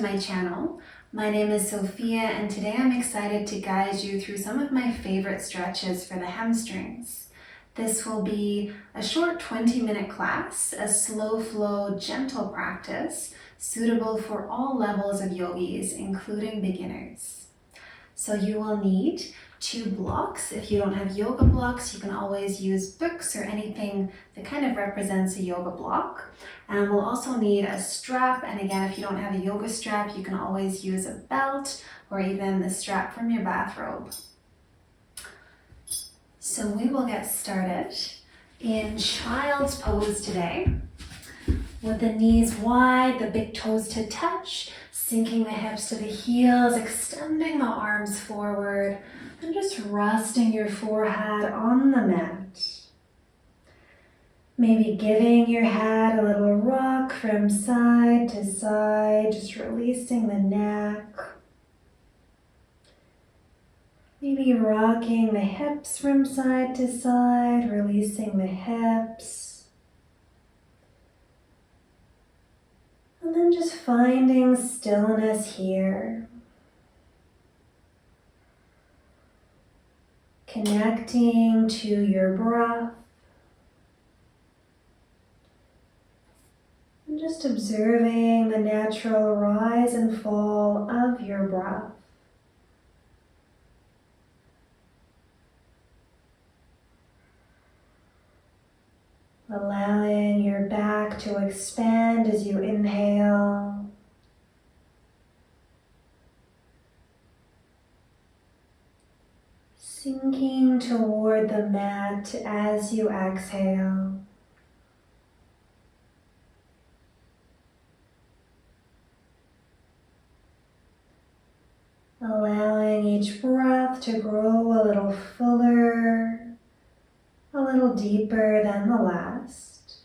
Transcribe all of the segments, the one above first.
to my channel. My name is Sophia and today I'm excited to guide you through some of my favorite stretches for the hamstrings. This will be a short 20-minute class, a slow flow, gentle practice suitable for all levels of yogis, including beginners. So you will need 2 blocks. If you don't have yoga blocks, you can always use books or anything that kind of represents a yoga block. And we'll also need a strap. And again, if you don't have a yoga strap, you can always use a belt or even the strap from your bathrobe. So we will get started in child's pose today, with the knees wide, the big toes to touch, sinking the hips to the heels, extending the arms forward, and just resting your forehead on the mat. Maybe giving your head a little rock from side to side, just releasing the neck. Maybe rocking the hips from side to side, releasing the hips. And then just finding stillness here. Connecting to your breath. And just observing the natural rise and fall of your breath. Allowing your back to expand as you inhale. Sinking toward the mat as you exhale. Allowing each breath to grow a little fuller, a little deeper than the last.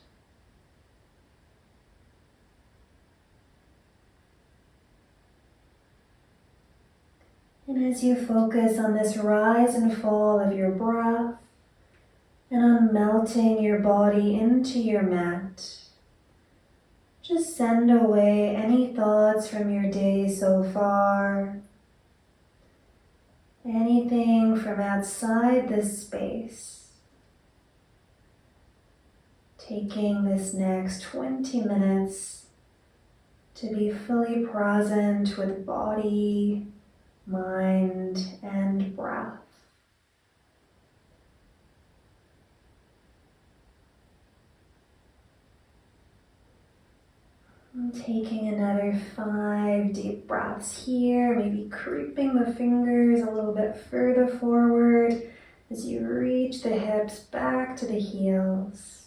And as you focus on this rise and fall of your breath and on melting your body into your mat, just send away any thoughts from your day so far, anything from outside this space. Taking this next 20 minutes to be fully present with body, mind, and breath. And taking another 5 deep breaths here, maybe creeping the fingers a little bit further forward as you reach the hips back to the heels.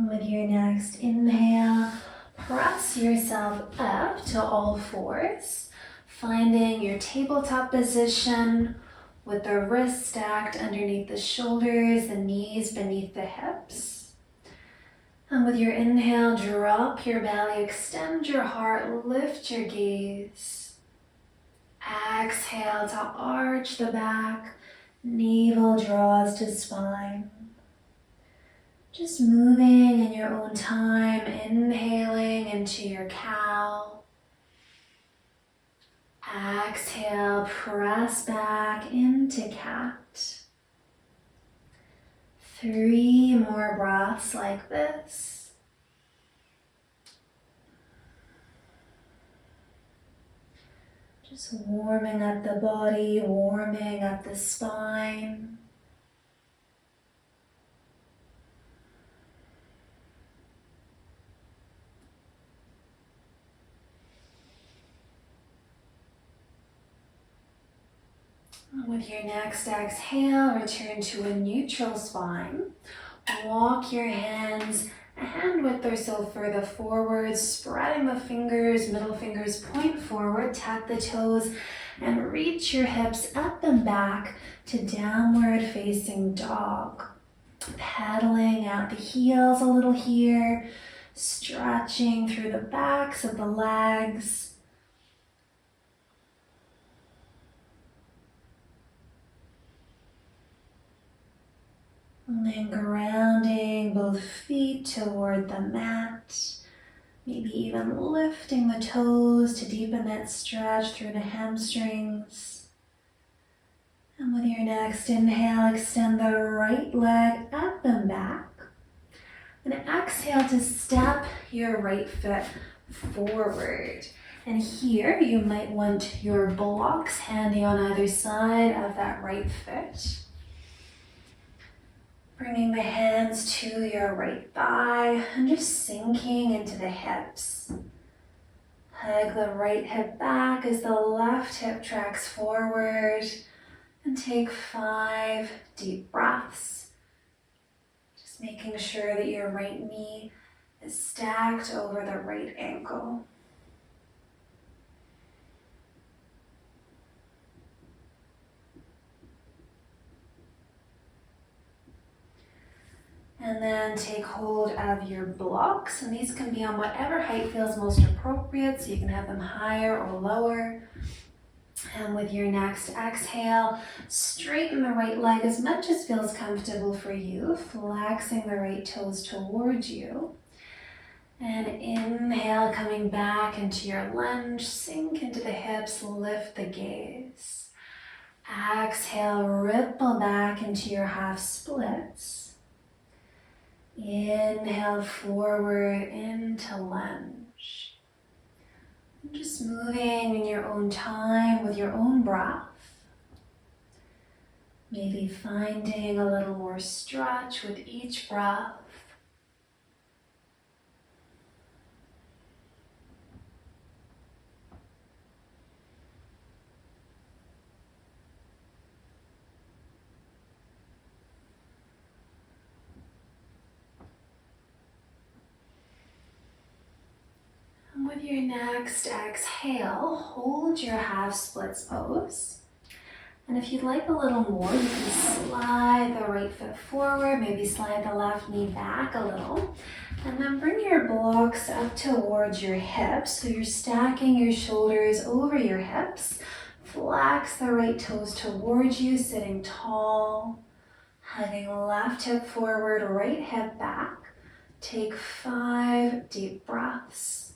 With your next inhale, press yourself up to all fours, finding your tabletop position with the wrists stacked underneath the shoulders, the knees beneath the hips. And with your inhale, drop your belly, extend your heart, lift your gaze. Exhale to arch the back, navel draws to spine. Just moving in your own time, inhaling into your cow. Exhale, press back into cat. 3 more breaths like this. Just warming up the body, warming up the spine. With your next exhale, return to a neutral spine. Walk your hands a hand width or so further forward, spreading the fingers, middle fingers point forward, tap the toes, and reach your hips up and back to downward facing dog. Pedaling out the heels a little here, stretching through the backs of the legs. And then grounding both feet toward the mat. Maybe even lifting the toes to deepen that stretch through the hamstrings. And with your next inhale, extend the right leg up and back. And exhale to step your right foot forward. And here you might want your blocks handy on either side of that right foot. Bringing the hands to your right thigh and just sinking into the hips. Hug the right hip back as the left hip tracks forward. And take 5 deep breaths. Just making sure that your right knee is stacked over the right ankle. And then take hold of your blocks, and these can be on whatever height feels most appropriate, so you can have them higher or lower. And with your next exhale, straighten the right leg as much as feels comfortable for you, flexing the right toes towards you. And inhale, coming back into your lunge, sink into the hips, lift the gaze. Exhale, ripple back into your half splits. Inhale forward into lunge. And just moving in your own time with your own breath. Maybe finding a little more stretch with each breath. With your next exhale, hold your half splits pose. And if you'd like a little more, you can slide the right foot forward, maybe slide the left knee back a little. And then bring your blocks up towards your hips. So you're stacking your shoulders over your hips. Flex the right toes towards you, sitting tall. Hugging left hip forward, right hip back. Take 5 deep breaths.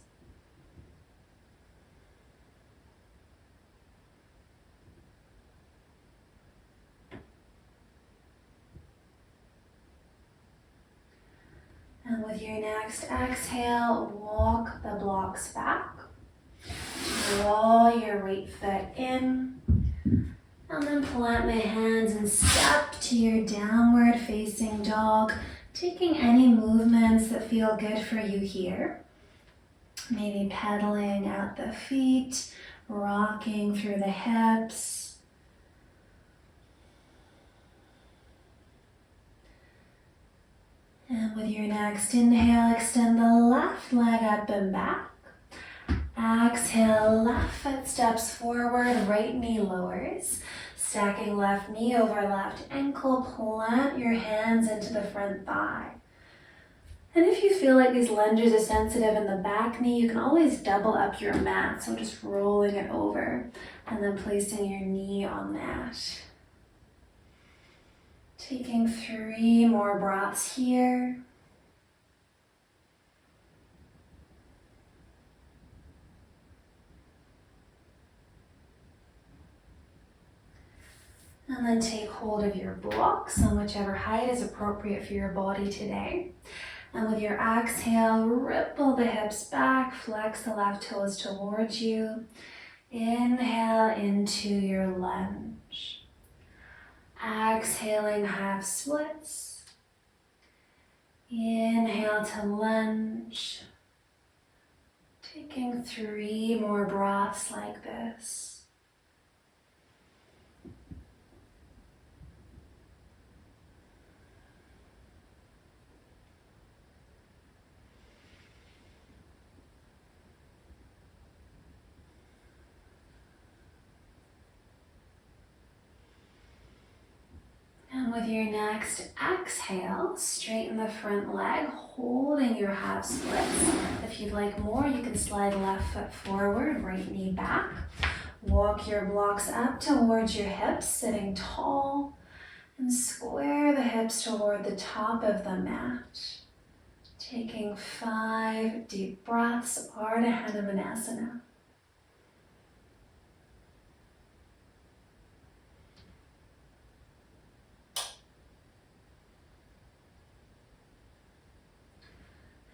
And with your next exhale, walk the blocks back. Draw your right foot in. And then plant the hands and step to your downward facing dog, taking any movements that feel good for you here. Maybe pedaling out the feet, rocking through the hips. And with your next inhale, extend the left leg up and back. Exhale, left foot steps forward, right knee lowers. Stacking left knee over left ankle, plant your hands into the front thigh. And if you feel like these lunges are sensitive in the back knee, you can always double up your mat. So just rolling it over and then placing your knee on that. Taking 3 more breaths here. And then take hold of your blocks on whichever height is appropriate for your body today. And with your exhale, ripple the hips back, flex the left toes towards you. Inhale into your lunge. Exhaling half splits. Inhale to lunge. Taking 3 more breaths like this. with your next exhale, straighten the front leg, holding your half splits. If you'd like more, you can slide left foot forward, right knee back. Walk your blocks up towards your hips, sitting tall, and square the hips toward the top of the mat. Taking 5 deep breaths, Ardha Hanumanasana.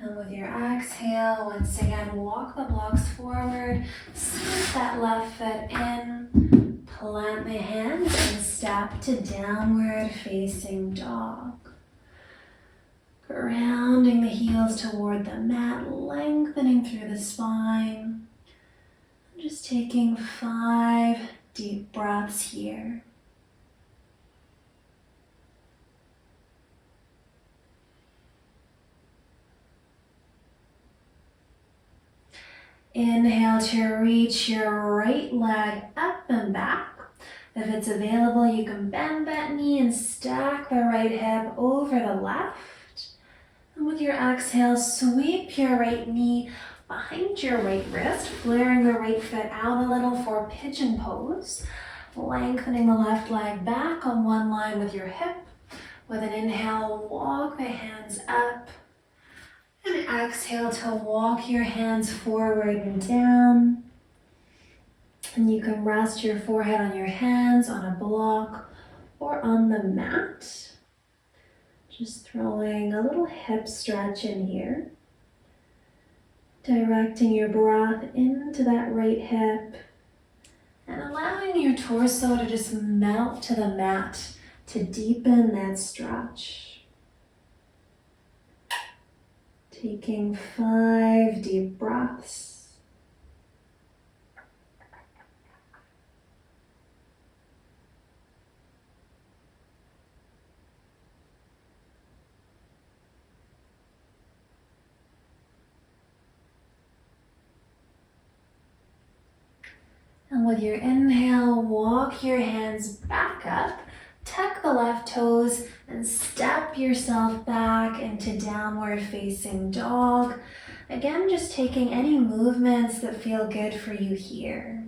And with your exhale, once again, walk the blocks forward, scoot that left foot in, plant the hands and step to downward facing dog. Grounding the heels toward the mat, lengthening through the spine. Just taking 5 deep breaths here. Inhale to reach your right leg up and back. If it's available, you can bend that knee and stack the right hip over the left. And with your exhale, sweep your right knee behind your right wrist, flaring the right foot out a little for pigeon pose. Lengthening the left leg back on one line with your hip. With an inhale, walk the hands up. And exhale to walk your hands forward and down. And you can rest your forehead on your hands, on a block, or on the mat. Just throwing a little hip stretch in here. Directing your breath into that right hip. And allowing your torso to just melt to the mat to deepen that stretch. Taking 5 deep breaths. And with your inhale, walk your hands back up. Tuck the left toes and step yourself back into downward facing dog. Again, just taking any movements that feel good for you here.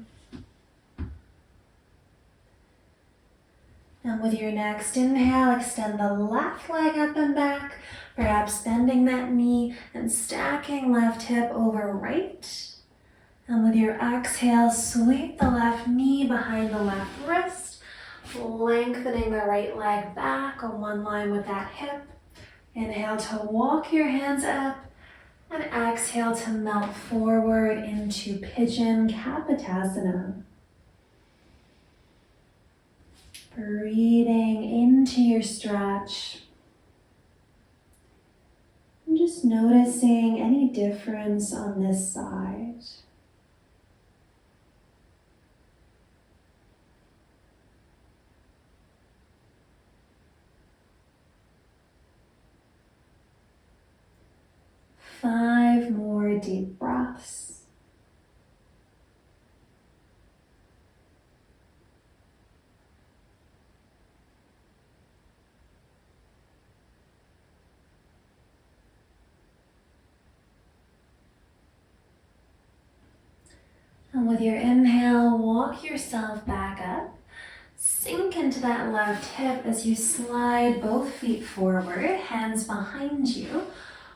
And with your next inhale, extend the left leg up and back, perhaps bending that knee and stacking left hip over right. And with your exhale, sweep the left knee behind the left wrist. Lengthening the right leg back on one line with that hip. Inhale to walk your hands up and exhale to melt forward into Pigeon Kapotasana. Breathing into your stretch. And just noticing any difference on this side. Five more deep breaths. And with your inhale, walk yourself back up. Sink into that left hip as you slide both feet forward, hands behind you.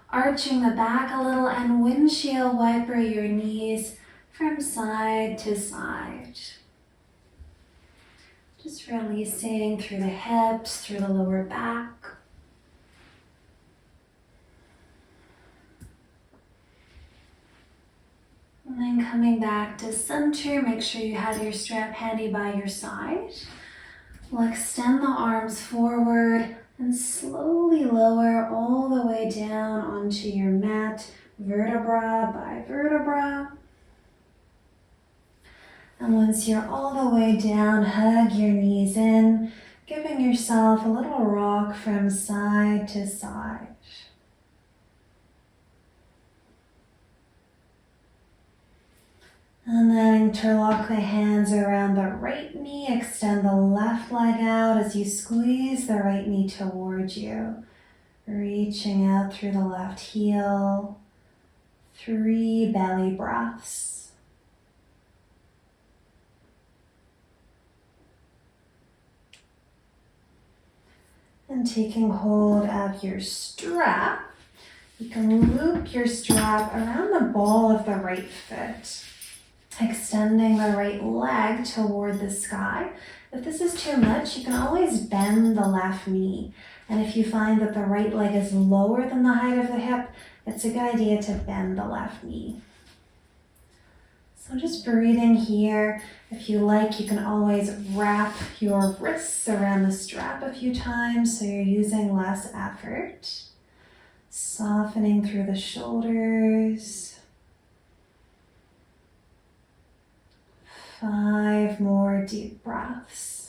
Arching the back a little and windshield wiper your knees from side to side. Just releasing through the hips, through the lower back. And then coming back to center, make sure you have your strap handy by your side. We'll extend the arms forward and slowly lower all the way down onto your mat, vertebra by vertebra. And once you're all the way down, hug your knees in, giving yourself a little rock from side to side. And then interlock the hands around the right knee. Extend the left leg out as you squeeze the right knee towards you. Reaching out through the left heel. 3 belly breaths. And taking hold of your strap, you can loop your strap around the ball of the right foot, extending the right leg toward the sky. If this is too much, you can always bend the left knee. And if you find that the right leg is lower than the height of the hip, it's a good idea to bend the left knee. So just breathing here. If you like, you can always wrap your wrists around the strap a few times so you're using less effort. Softening through the shoulders. 5 more deep breaths.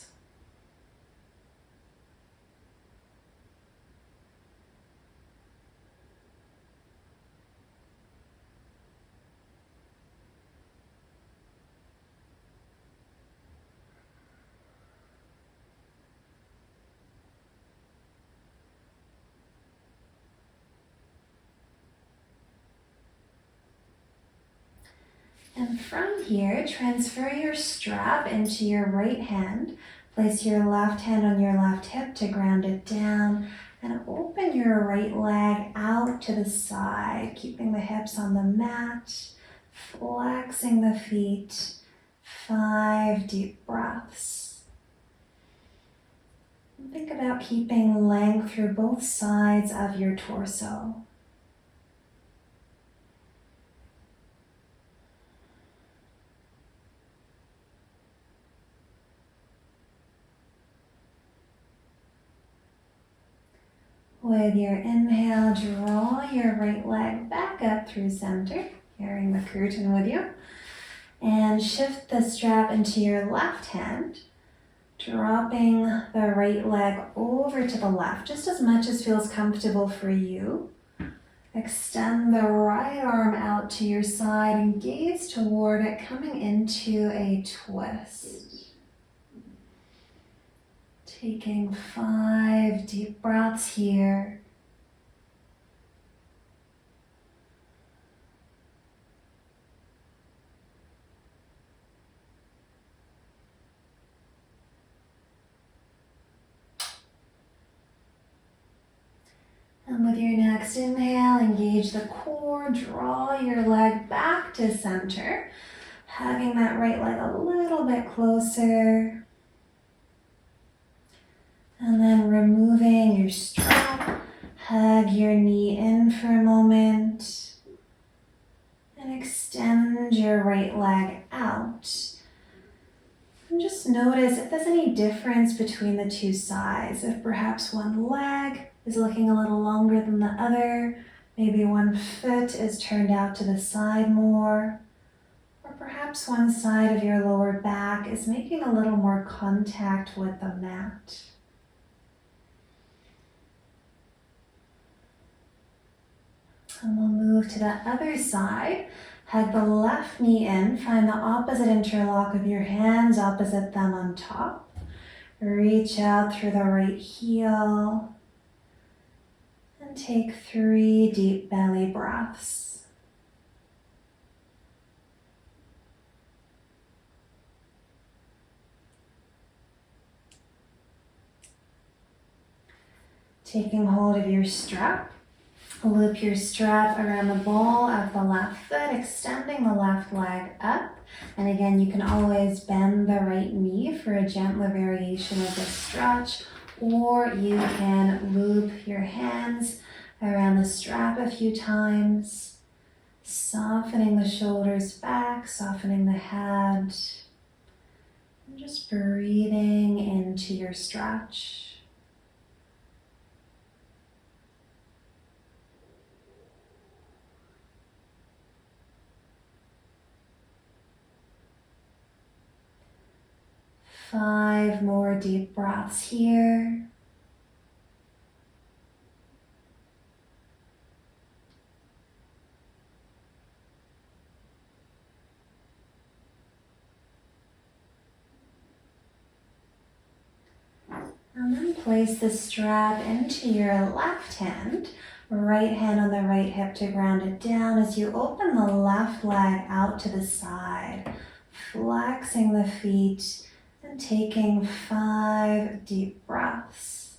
And from here, transfer your strap into your right hand. Place your left hand on your left hip to ground it down and open your right leg out to the side, keeping the hips on the mat, flexing the feet. 5 deep breaths. And think about keeping length through both sides of your torso. With your inhale, draw your right leg back up through center, carrying the curtain with you. And shift the strap into your left hand, dropping the right leg over to the left, just as much as feels comfortable for you. Extend the right arm out to your side and gaze toward it, coming into a twist. Taking 5 deep breaths here. And with your next inhale, engage the core, draw your leg back to center, hugging that right leg a little bit closer. And then removing your strap, hug your knee in for a moment. And extend your right leg out. And just notice if there's any difference between the two sides. If perhaps one leg is looking a little longer than the other, maybe one foot is turned out to the side more, or perhaps one side of your lower back is making a little more contact with the mat. And we'll move to the other side. Hug the left knee in. Find the opposite interlock of your hands, opposite thumb on top. Reach out through the right heel. And take 3 deep belly breaths. Taking hold of your strap. Loop your strap around the ball of the left foot, extending the left leg up. And again, you can always bend the right knee for a gentler variation of this stretch, or you can loop your hands around the strap a few times, softening the shoulders back, softening the head, and just breathing into your stretch. Five more deep breaths here. place the strap into your left hand. Right hand on the right hip to ground it down as you open the left leg out to the side, flexing the feet and taking 5 deep breaths.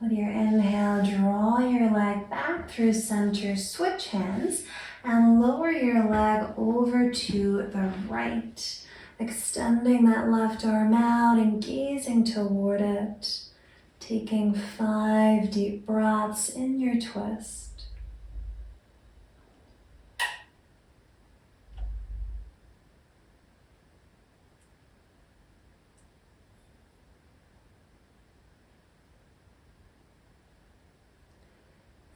With your inhale, draw your leg back through center, switch hands, and lower your leg over to the right, extending that left arm out and gazing toward it, taking 5 deep breaths in your twist.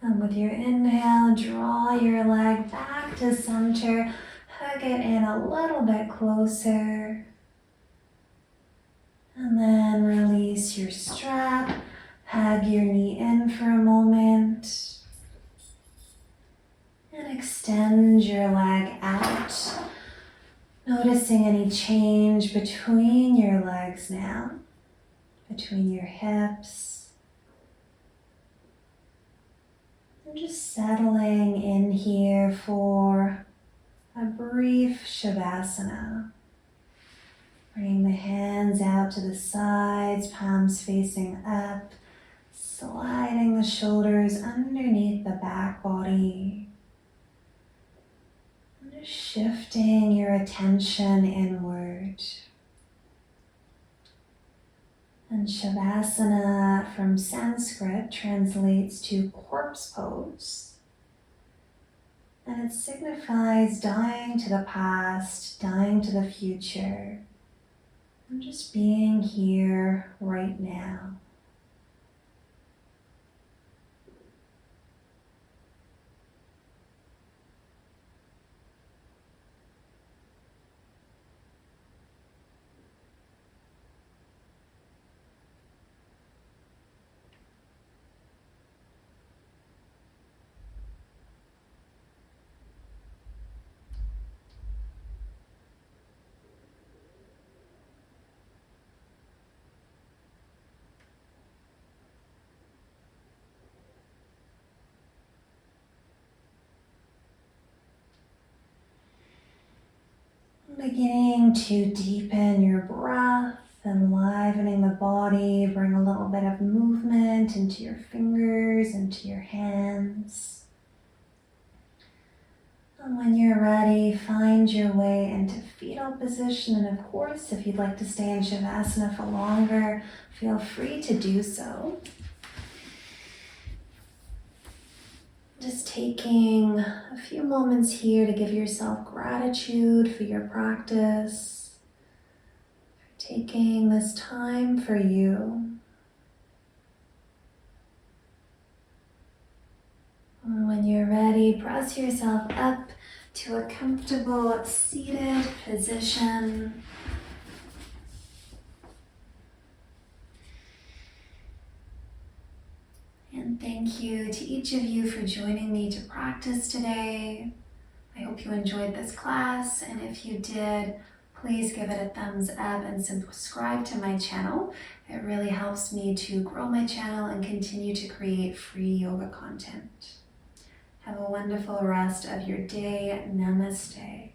And with your inhale, draw your leg back to center, hug it in a little bit closer. And then release your strap, hug your knee in for a moment. And extend your leg out, noticing any change between your legs now, between your hips. Just settling in here for a brief Shavasana. Bring the hands out to the sides, palms facing up, sliding the shoulders underneath the back body. And just shifting your attention inward. And Shavasana from Sanskrit translates to corpse pose. And it signifies dying to the past, dying to the future, and just being here right now. Beginning to deepen your breath, enlivening the body, bring a little bit of movement into your fingers, into your hands. And when you're ready, find your way into fetal position. And of course, if you'd like to stay in Shavasana for longer, feel free to do so. Just taking a few moments here to give yourself gratitude for your practice, for taking this time for you. And when you're ready, press yourself up to a comfortable seated position. And thank you to each of you for joining me to practice today. I hope you enjoyed this class, and if you did, please give it a thumbs up and subscribe to my channel. It really helps me to grow my channel and continue to create free yoga content. Have a wonderful rest of your day. Namaste.